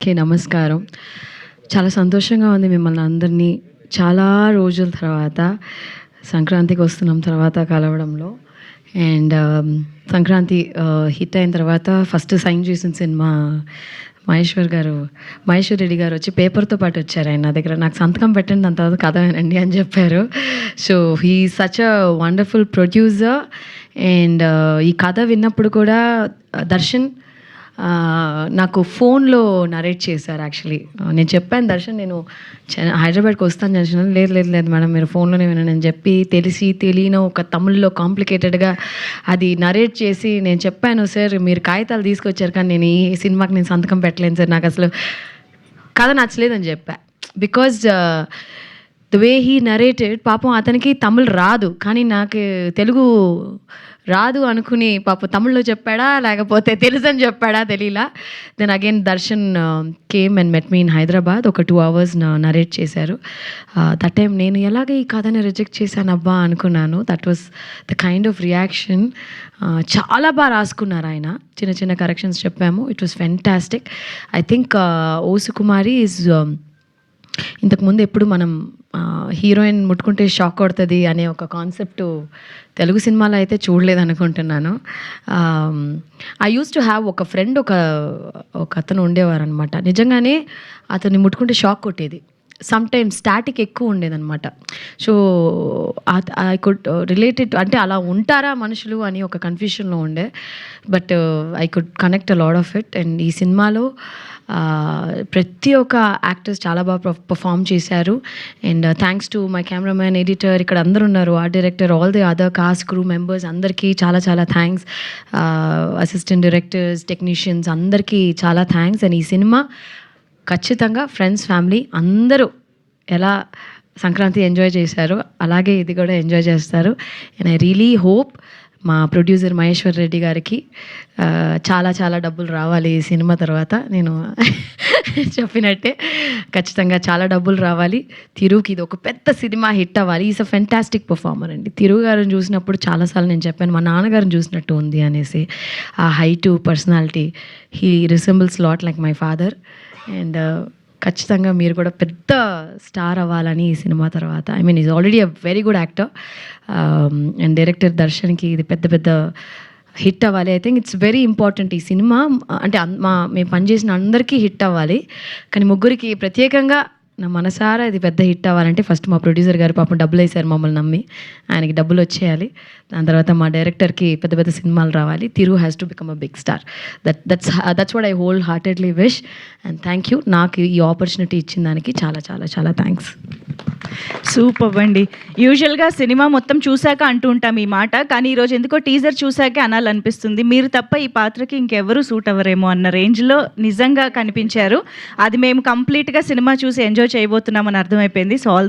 Okay. నమస్కారం. చాలా సంతోషంగా ఉంది మిమ్మల్ని అందరినీ చాలా రోజుల తర్వాత సంక్రాంతికి వస్తున్నాం తర్వాత కలవడంలో. అండ్ సంక్రాంతి హిట్ అయిన తర్వాత ఫస్ట్ సైన్ చేసిన సినిమా మహేశ్వర్ రెడ్డి గారు వచ్చి పేపర్‌తో పాటు వచ్చారు ఆయన నా దగ్గర. నాకు సంతకం పెట్టండి దాని తర్వాత కథ వినండి అని చెప్పారు. So he is such a wonderful producer. And ఈ కథ విన్నప్పుడు కూడా దర్శన్ నాకు ఫోన్‌లో నరేట్ చేశారు యాక్చువల్లీ. నేను చెప్పాను దర్శన్ నేను హైదరాబాద్‌కి వస్తాను దర్శన్. లేదు మేడం మీరు ఫోన్‌లోనే వినండి అని చెప్పి తెలిసి తెలియని ఒక తమిళ్‌లో కాంప్లికేటెడ్‌గా అది నరేట్ చేసి నేను చెప్పాను సార్ మీరు కాగితాలు తీసుకొచ్చారు కానీ నేను ఈ సినిమాకి నేను సంతకం పెట్టలేను సార్ నాకు అసలు కథ నచ్చలేదని చెప్పా. Because the way he narrated పాపం అతనికి తమిళ్ రాదు కానీ నాకు తెలుగు రాదు అనుకుని పాపం తమిళ్లో చెప్పాడా లేకపోతే తెలుసని చెప్పాడా తెలియలా. Then again Darshan came and met me in Hyderabad. ఒక 2 hours నరేట్ చేశారు. దట్ టైం నేను ఎలాగ ఈ కథని రిజెక్ట్ చేశాను అబ్బా అనుకున్నాను. That was the kind of reaction. చాలా బాగా రాసుకున్నారు ఆయన. చిన్న చిన్న కరెక్షన్స్ చెప్పాము. It was fantastic. I think ఓసు కుమారి ఈజ్ ఇంతకుముందు ఎప్పుడు మనం హీరోయిన్ ముట్టుకుంటే షాక్ కొడుతుంది అనే ఒక కాన్సెప్ట్ తెలుగు సినిమాలో అయితే చూడలేదు అనుకుంటున్నాను. ఐ యూస్ టు హ్యావ్ ఒక ఫ్రెండ్ ఒక అతను ఉండేవారు అనమాట. నిజంగానే అతన్ని ముట్టుకుంటే షాక్ కొట్టేది. సమ్ టైమ్స్ స్టాటిక్ ఎక్కువ ఉండేదన్నమాట. సో ఐ కుడ్ రిలేటెడ్ అంటే అలా ఉంటారా మనుషులు అని ఒక కన్ఫ్యూషన్లో ఉండే. But I could connect a lot of it. And ఈ సినిమాలో ప్రతి ఒక్క యాక్టర్స్ చాలా బాగా పర్ఫామ్ చేశారు. And thanks to my cameraman, editor, ఇక్కడ అందరు ఉన్నారు, art director, all the other cost crew members అందరికీ చాలా చాలా థ్యాంక్స్. అసిస్టెంట్ డైరెక్టర్స్, టెక్నీషియన్స్ అందరికీ చాలా థ్యాంక్స్. అండ్ ఈ సినిమా ఖచ్చితంగా ఫ్రెండ్స్, ఫ్యామిలీ అందరూ ఎలా సంక్రాంతి ఎంజాయ్ చేశారో అలాగే ఇది కూడా ఎంజాయ్ చేస్తారు. అండ్ ఐ రియలీ హోప్ మా ప్రొడ్యూసర్ మహేశ్వర్ రెడ్డి గారికి చాలా చాలా డబ్బులు రావాలి ఈ సినిమా తర్వాత. నేను చెప్పినట్టే ఖచ్చితంగా చాలా డబ్బులు రావాలి. తిరుకి ఇది ఒక పెద్ద సినిమా హిట్ అవ్వాలి. ఈజ్ అ ఫెంటాస్టిక్ పర్ఫార్మర్ అండి. తిరు గారిని చూసినప్పుడు చాలాసార్లు నేను చెప్పాను మా నాన్నగారిని చూసినట్టు ఉంది అనేసి. ఆ height, personality, he resembles lot like my father. And ఖచ్చితంగా మీరు కూడా పెద్ద స్టార్ అవ్వాలని ఈ సినిమా తర్వాత. I mean is already a very good actor. And director దర్శన్కి ఇది పెద్ద హిట్ అవ్వాలి. I think it's very important ఈ సినిమా. అంటే మేము పనిచేసిన అందరికీ హిట్ అవ్వాలి. కానీ ముగ్గురికి ప్రత్యేకంగా నా మనసారా ఇది పెద్ద హిట్ అవ్వాలంటే ఫస్ట్ మా ప్రొడ్యూసర్ గారు పాపం డబ్బులు వేశారు మమ్మల్ని నమ్మి. ఆయనకి డబ్బులు వచ్చేయాలి. దాని తర్వాత మా డైరెక్టర్కి పెద్ద సినిమాలు రావాలి. Thiru has to become a big star. That's what I wholeheartedly wish. And thank you నాకు ఈ ఆపర్చునిటీ ఇచ్చిన దానికి చాలా చాలా చాలా థ్యాంక్స్. సూపర్ అండి. యూజువల్గా సినిమా మొత్తం చూశాక అంటూ ఉంటాం ఈ మాట, కానీ ఈరోజు ఎందుకో టీజర్ చూశాకే అనాలనిపిస్తుంది. మీరు తప్ప ఈ పాత్రకి ఇంకెవరూ సూట్ అవ్వరేమో అన్న రేంజ్లో నిజంగా కనిపించారు. అది మేము కంప్లీట్గా సినిమా చూసి ఎంజాయ్ చేయబోతున్నామని అర్థమైపోయింది. So all